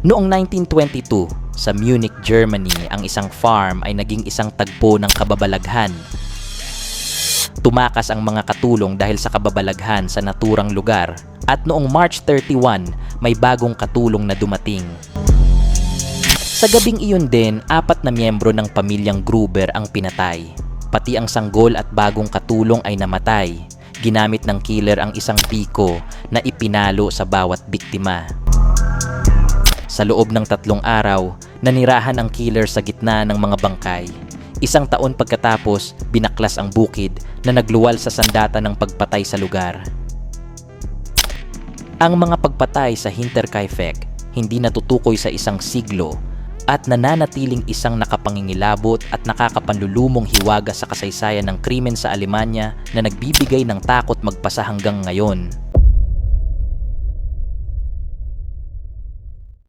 Noong 1922, sa Munich, Germany, ang isang farm ay naging isang tagpo ng kababalaghan. Tumakas ang mga katulong dahil sa kababalaghan sa naturang lugar at noong March 31, may bagong katulong na dumating. Sa gabing iyon din, 4 na miyembro ng pamilyang Gruber ang pinatay. Pati ang sanggol at bagong katulong ay namatay. Ginamit ng killer ang isang piko na ipinalo sa bawat biktima. Sa loob ng 3 araw, nanirahan ang killer sa gitna ng mga bangkay. 1 taon pagkatapos, binaklas ang bukid na nagluwal sa sandata ng pagpatay sa lugar. Ang mga pagpatay sa Hinterkaifeck hindi natutukoy sa isang siglo at nananatiling isang nakapangingilabot at nakakapanlulumong hiwaga sa kasaysayan ng krimen sa Alemanya na nagbibigay ng takot magpasa hanggang ngayon.